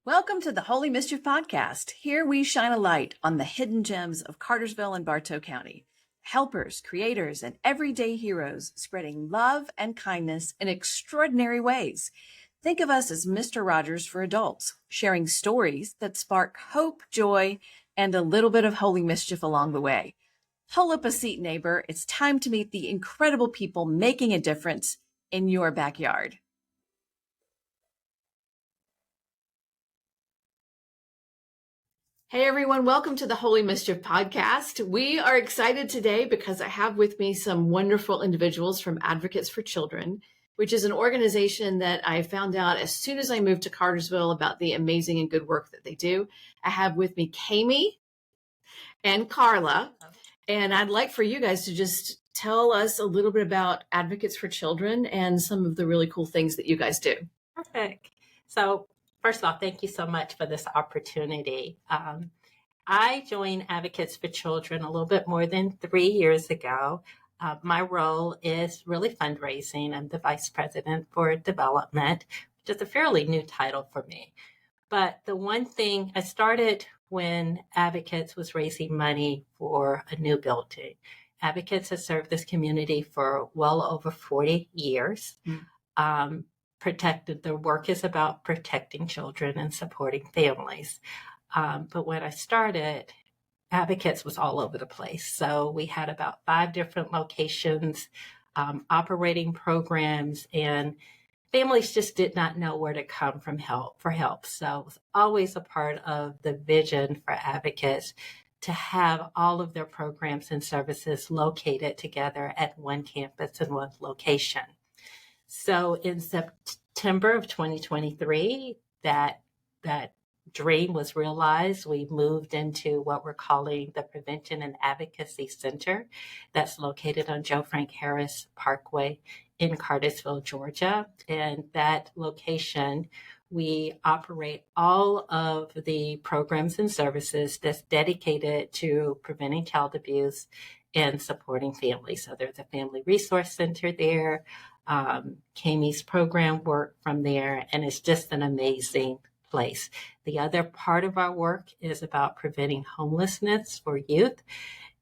Welcome to the Holy Mischief Podcast. Here we shine a light on the hidden gems of Cartersville and Bartow County. Helpers, creators, and everyday heroes spreading love and kindness in extraordinary ways. Think of us as Mr. Rogers for adults, sharing stories that spark hope, joy, and a little bit of holy mischief along the way. Pull up a seat, neighbor. It's time to meet the incredible people making a difference in your backyard. Hey everyone, welcome to the Holy Mischief Podcast. We are excited today because I have with me some wonderful individuals from Advocates for Children, which is an organization that I found out as soon as I moved to Cartersville about the amazing and good work that they do. I have with me Kami and Carla, and I'd like for you guys to just tell us a little bit about Advocates for Children and some of the really cool things that you guys do. Perfect. So first of all, thank you so much for this opportunity. I joined Advocates for Children a little bit more than 3 years ago. My role is really fundraising. I'm the Vice President for Development, which is a fairly new title for me. But the one thing, I started when Advocates was raising money for a new building. Advocates has served this community for well over 40 years. Their work is about protecting children and supporting families. But when I started, Advocates was all over the place. So we had about 5 different locations, operating programs, and families just did not know where to come for help. So it was always a part of the vision for Advocates to have all of their programs and services located together at one campus and one location. So in September of 2023, that dream was realized. We moved into what we're calling the Prevention and Advocacy Center that's located on Joe Frank Harris Parkway in Cartersville, Georgia. And that location, we operate all of the programs and services that's dedicated to preventing child abuse and supporting families. So there's a family resource center there. Kami's program work from there, and it's just an amazing place. The other part of our work is about preventing homelessness for youth.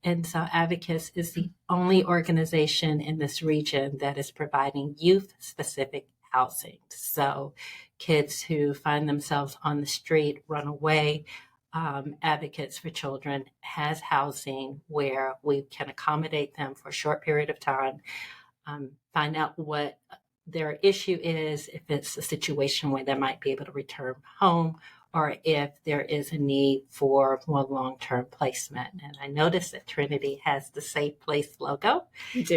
And so Advocates is the only organization in this region that is providing youth-specific housing. So kids who find themselves on the street, run away, Advocates for Children has housing where we can accommodate them for a short period of time, find out what their issue is, if it's a situation where they might be able to return home, or if there is a need for more long-term placement. And I noticed that Trinity has the Safe Place logo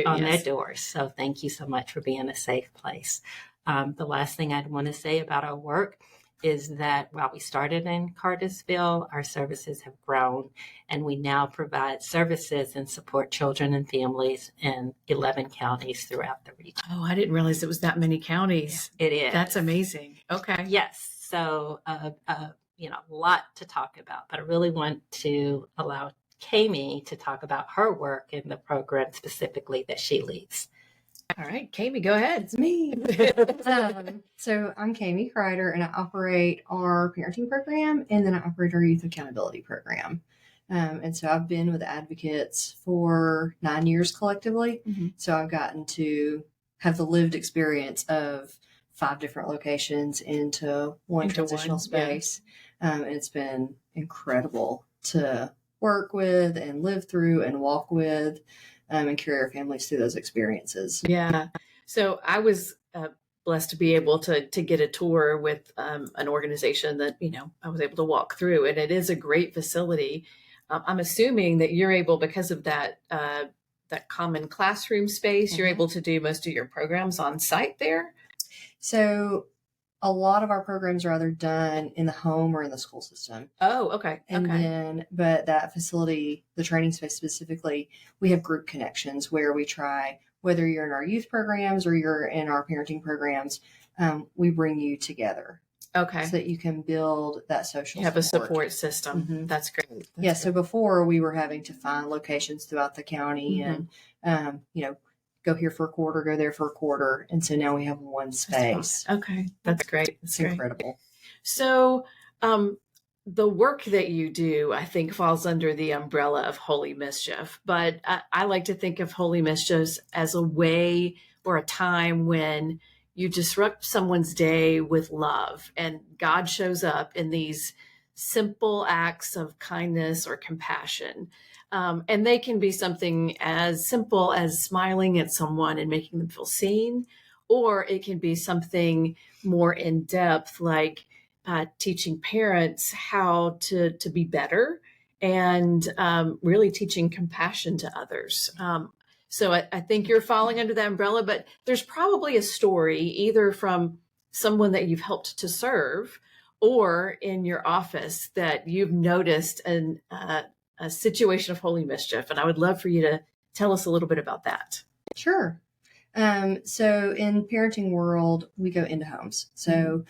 on their doors. So thank you so much for being a safe place. The last thing I'd want to say about our work is that while we started in Cartersville, our services have grown, and we now provide services and support children and families in 11 counties throughout the region. Oh, I didn't realize it was that many counties. It is. That's amazing. Okay. Yes. So, a lot to talk about, but I really want to allow Kami to talk about her work in the program specifically that she leads. All right, Kami, go ahead. It's me. So I'm Kami Kreider, and I operate our parenting program, and then I operate our youth accountability program. And so I've been with Advocates for 9 years collectively. Mm-hmm. So I've gotten to have the lived experience of 5 different locations into one transitional space. Yeah. And it's been incredible to work with and live through and walk with and carry our families through those experiences. Yeah. So I was blessed to be able to get a tour with an organization that, I was able to walk through, and it is a great facility. I'm assuming that you're able, because of that common classroom space, you're able to do most of your programs on site there. So a lot of our programs are either done in the home or in the school system. Oh, okay. But that facility, the training space specifically, we have group connections where we try, whether you're in our youth programs or you're in our parenting programs, we bring you together. Okay. So that you can build that social have support. A support system. Mm-hmm. That's great. So before we were having to find locations throughout the county and, go here for a quarter, go there for a quarter. And so now we have one space. Okay. That's great. It's incredible. So The work that you do, I think, falls under the umbrella of Holy Mischief. But I like to think of Holy Mischief as a way or a time when you disrupt someone's day with love, and God shows up in these simple acts of kindness or compassion. And they can be something as simple as smiling at someone and making them feel seen, or it can be something more in depth, like teaching parents how to be better, and really teaching compassion to others. So I think you're falling under that umbrella, but there's probably a story either from someone that you've helped to serve or in your office that you've noticed a situation of Holy Mischief. And I would love for you to tell us a little bit about that. Sure. So in parenting world, we go into homes. So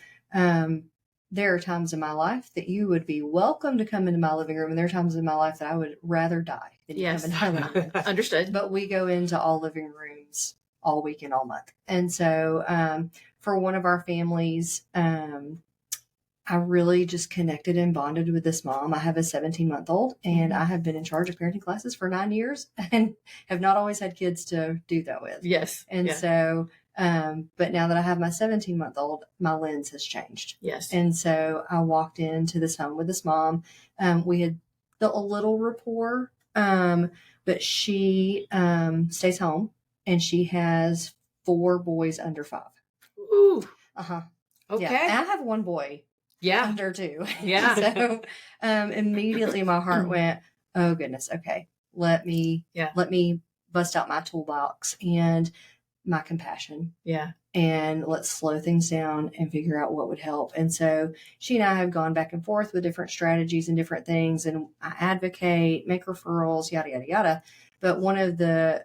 there are times in my life that you would be welcome to come into my living room, and there are times in my life that I would rather die than you come into my living room. Understood. But we go into all living rooms all week and all month. And so for one of our families, I really just connected and bonded with this mom. I have a 17-month-old, and I have been in charge of parenting classes for 9 years and have not always had kids to do that with. Yes. And so, but now that I have my 17-month-old, my lens has changed. Yes. And so I walked into this home with this mom. We had built a little rapport, but she stays home, and she has 4 boys under 5. Ooh. Uh-huh. Okay. Yeah. And I have 1 boy. Yeah. Under 2. Yeah. So immediately my heart went, oh goodness. Okay. Let me bust out my toolbox and my compassion. Yeah. And let's slow things down and figure out what would help. And so she and I have gone back and forth with different strategies and different things. And I advocate, make referrals, yada, yada, yada. But one of the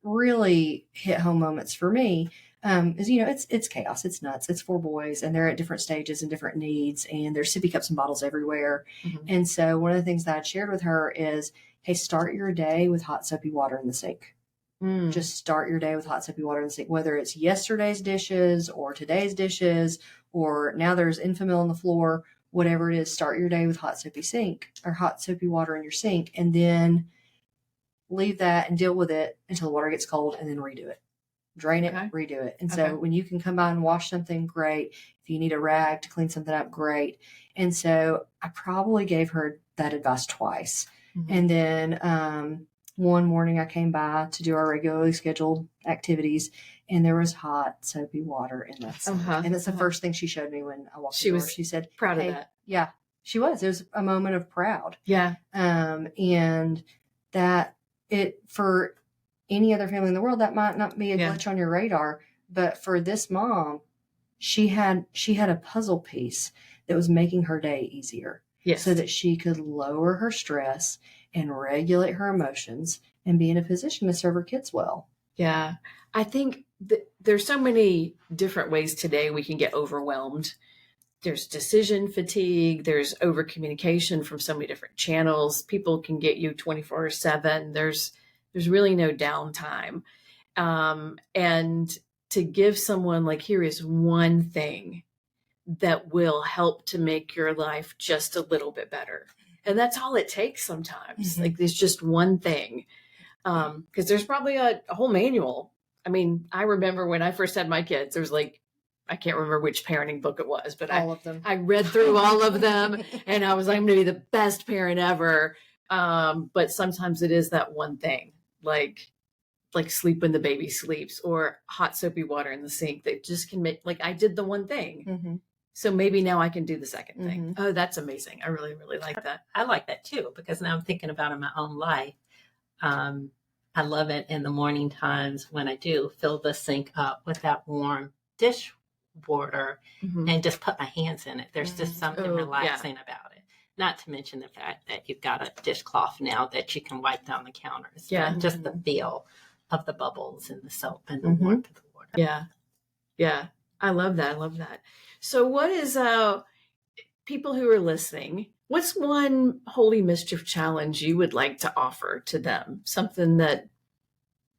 really hit home moments for me is, it's chaos. It's nuts. It's 4 boys, and they're at different stages and different needs, and there's sippy cups and bottles everywhere. Mm-hmm. And so one of the things that I shared with her is, hey, start your day with hot soapy water in the sink. Just start your day with hot soapy water in the sink, whether it's yesterday's dishes or today's dishes, or now there's Enfamil on the floor, whatever it is, start your day with hot soapy water in your sink, and then leave that and deal with it until the water gets cold, and then redo it. Drain it, redo it. And so when you can come by and wash something, great. If you need a rag to clean something up, great. And so I probably gave her that advice twice. Mm-hmm. And then one morning I came by to do our regularly scheduled activities, and there was hot soapy water in that sink. And that's the first thing she showed me when I walked in the door. She said, proud of that. Yeah, she was. It was a moment of proud. Yeah. And that for any other family in the world, that might not be a glitch on your radar, but for this mom, she had a puzzle piece that was making her day easier. Yes. So that she could lower her stress and regulate her emotions and be in a position to serve her kids well. Yeah. I think there's so many different ways today we can get overwhelmed. There's decision fatigue. There's over communication from so many different channels. People can get you 24/7. There's really no downtime. And to give someone like, here is one thing that will help to make your life just a little bit better. And that's all it takes sometimes. Mm-hmm. Like, there's just one thing. Because there's probably a whole manual. I mean, I remember when I first had my kids, there was I can't remember which parenting book it was, but all of them. I read through all of them, and I was like, I'm going to be the best parent ever. But sometimes it is that one thing, like sleep when the baby sleeps, or hot soapy water in the sink that just can make, I did the one thing. Mm-hmm. So maybe now I can do the second thing. Mm-hmm. Oh, that's amazing. I really, really like that. I like that too, because now I'm thinking about in my own life. I love it in the morning times when I do fill the sink up with that warm dish water and just put my hands in it. There's just something relaxing about it. Not to mention the fact that you've got a dishcloth now that you can wipe down the counters. Yeah. Just the feel of the bubbles and the soap and the warmth of the water. Yeah. Yeah. I love that. So what is, people who are listening, what's one Holy Mischief challenge you would like to offer to them? Something that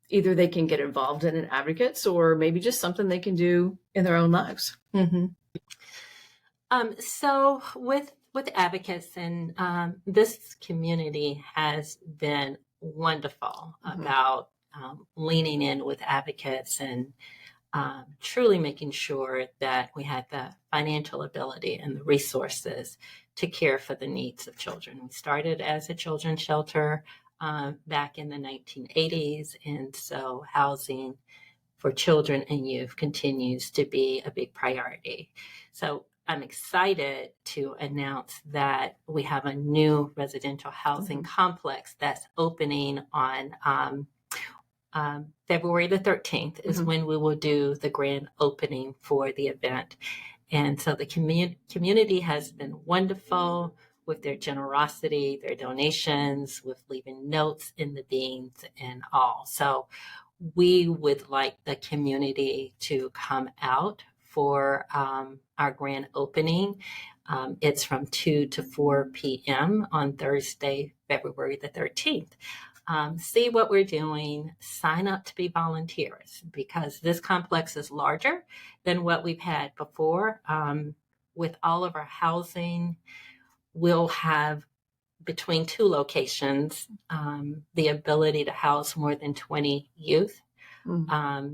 either they can get involved in advocates, or maybe just something they can do in their own lives. Mm-hmm. So with advocates, and this community has been wonderful about leaning in with advocates and truly making sure that we had the financial ability and the resources to care for the needs of children. We started as a children's shelter back in the 1980s, and so housing for children and youth continues to be a big priority. So I'm excited to announce that we have a new residential housing complex that's opening on February the 13th is when we will do the grand opening for the event. And so the community has been wonderful with their generosity, their donations, with leaving notes in the beans and all. So we would like the community to come out for our grand opening. It's from 2 to 4 p.m. on Thursday, February the 13th. See what we're doing, sign up to be volunteers, because this complex is larger than what we've had before. With all of our housing, we'll have between 2 locations, the ability to house more than 20 youth.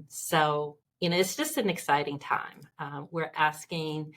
So, it's just an exciting time. We're asking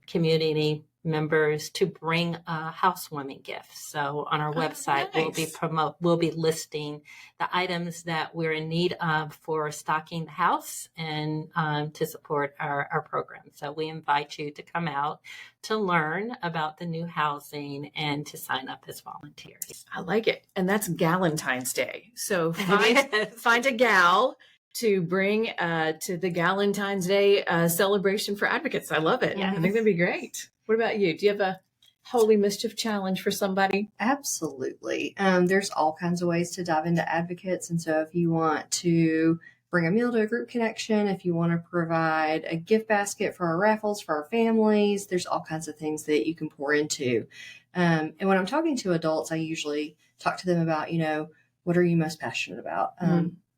community members to bring a housewarming gift. So on our website, nice. we'll be listing the items that we're in need of for stocking the house and to support our program. So we invite you to come out to learn about the new housing and to sign up as volunteers. I like it. And that's Galentine's Day. So find a gal to bring to the Galentine's Day celebration for advocates. I love it. Yes. I think that'd be great. What about you? Do you have a Holy Mischief challenge for somebody? Absolutely. There's all kinds of ways to dive into advocates. And so if you want to bring a meal to a group connection, if you want to provide a gift basket for our raffles for our families, there's all kinds of things that you can pour into. And when I'm talking to adults, I usually talk to them about, what are you most passionate about?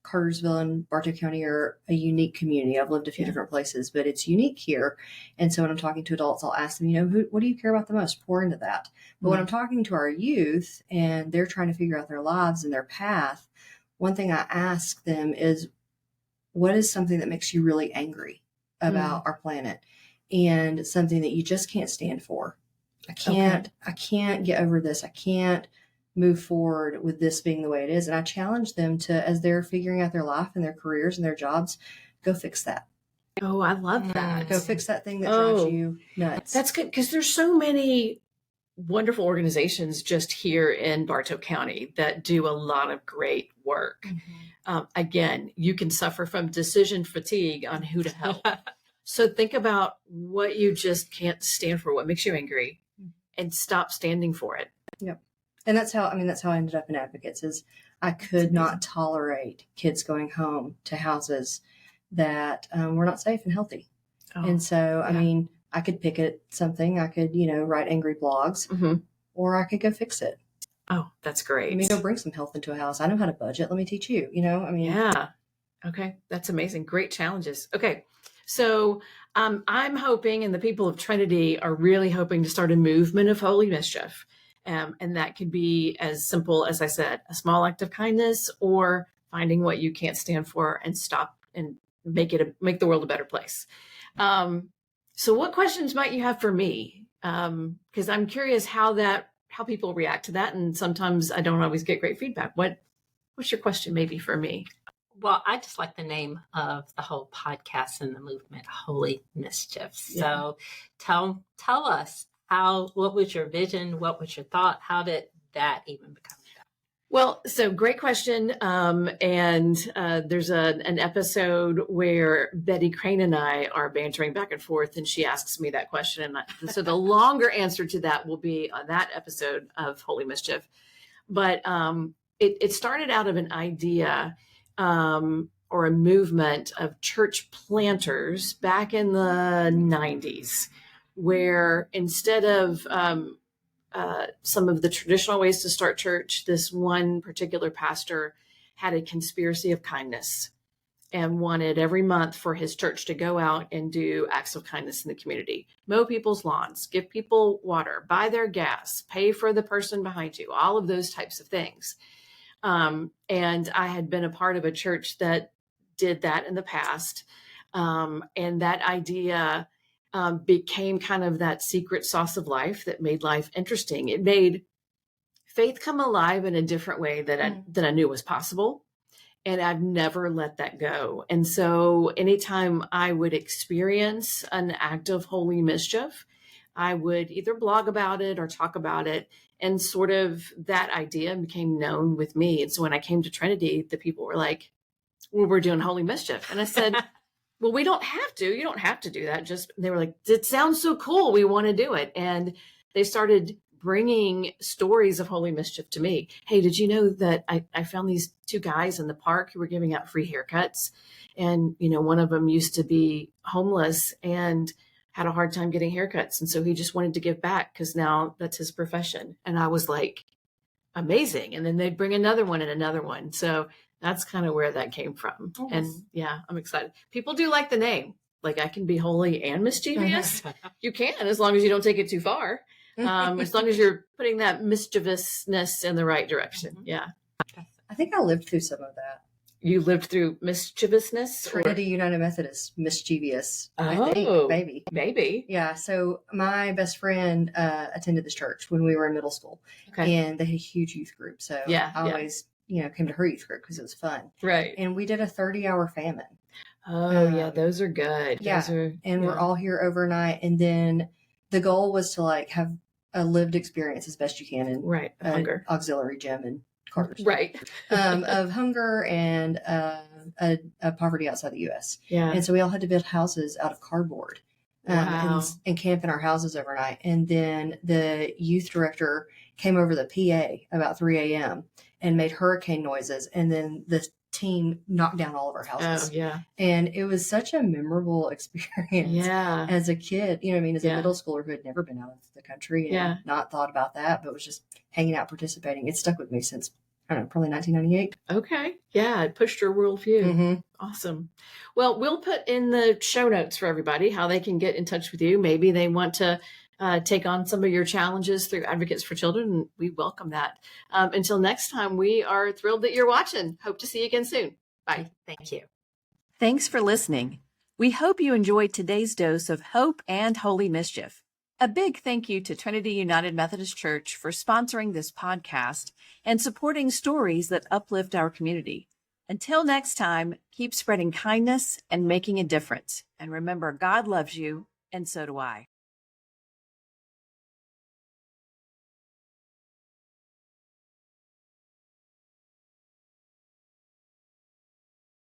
Cartersville and Bartow County are a unique community. I've lived a few different places, but it's unique here. And so when I'm talking to adults, I'll ask them, what do you care about the most? Pour into that. But when I'm talking to our youth and they're trying to figure out their lives and their path, one thing I ask them is, what is something that makes you really angry about our planet and something that you just can't stand for? I can't get over this. I can't move forward with this being the way it is. And I challenge them to, as they're figuring out their life and their careers and their jobs, go fix that. Oh, I love that. Go fix that thing that drives you nuts. That's good, because there's so many wonderful organizations just here in Bartow County that do a lot of great work. Again, you can suffer from decision fatigue on who to help. So think about what you just can't stand for, what makes you angry, and stop standing for it. Yep. And that's how I ended up in advocates, is I could not tolerate kids going home to houses that were not safe and healthy. And so, I could picket something. I could, write angry blogs, or I could go fix it. Oh, that's great. Go bring some health into a house. I know how to budget. Let me teach you, Yeah. Okay. That's amazing. Great challenges. Okay. So I'm hoping, and the people of Trinity are really hoping, to start a movement of Holy Mischief. And that could be as simple as I said, a small act of kindness, or finding what you can't stand for and stop and make the world a better place. So what questions might you have for me? Because I'm curious how people react to that. And sometimes I don't always get great feedback. What's your question maybe for me? Well, I just like the name of the whole podcast and the movement, Holy Mischief. So tell us, what was your vision? What was your thought? How did that even become that? Well, so great question. And there's an episode where Betty Crane and I are bantering back and forth, and she asks me that question. And so the longer answer to that will be on that episode of Holy Mischief. But it started out of an idea or a movement of church planters back in the 90s, where instead of some of the traditional ways to start church, this one particular pastor had a conspiracy of kindness. and wanted every month for his church to go out and do acts of kindness in the community, mow people's lawns, give people water, buy their gas, pay for the person behind you, all of those types of things. And I had been a part of a church that did that in the past. And that idea became kind of that secret sauce of life that made life interesting. It made faith come alive in a different way that I knew was possible. And I've never let that go. And so anytime I would experience an act of holy mischief, I would either blog about it or talk about it. And sort of that idea became known with me. And so when I came to Trinity, the people were like, well, we're doing holy mischief. And I said, well, we don't have to. You don't have to do that. They were like, it sounds so cool. We want to do it. And they started bringing stories of holy mischief to me. Hey, did you know that I found these two guys in the park who were giving out free haircuts? And, one of them used to be homeless and had a hard time getting haircuts. And so he just wanted to give back because now that's his profession. And I was like, amazing. And then they'd bring another one and another one. So that's kind of where that came from. Yes. And yeah, I'm excited. People do like the name. Like I can be holy and mischievous. You can, as long as you don't take it too far. As long as you're putting that mischievousness in the right direction. Mm-hmm. Yeah. I think I lived through some of that. You lived through mischievousness? Trinity United Methodist, mischievous. I think, maybe. Yeah. So my best friend attended this church when we were in middle school. Okay. And they had a huge youth group. So I always, came to her youth group because it was fun. Right. And we did a 30-hour famine. Oh, yeah. Those are good. We're all here overnight. And then the goal was to have a lived experience as best you can in hunger auxiliary gym in Cartersville. Right. Of hunger and a poverty outside the U.S. Yeah. And so we all had to build houses out of cardboard and camp in our houses overnight. And then the youth director came over the PA about 3 a.m. and made hurricane noises. And then the team knocked down all of our houses. Oh, yeah. And it was such a memorable experience as a kid, as a middle schooler who had never been out of the country and not thought about that, but was just hanging out, participating. It stuck with me since, I don't know, probably 1998. Okay. Yeah. It pushed your worldview. Mm-hmm. Awesome. Well, we'll put in the show notes for everybody how they can get in touch with you. Maybe they want to take on some of your challenges through Advocates for Children. We welcome that. Until next time, we are thrilled that you're watching. Hope to see you again soon. Bye. Thank you. Thanks for listening. We hope you enjoyed today's dose of hope and holy mischief. A big thank you to Trinity United Methodist Church for sponsoring this podcast and supporting stories that uplift our community. Until next time, keep spreading kindness and making a difference. And remember, God loves you, and so do I.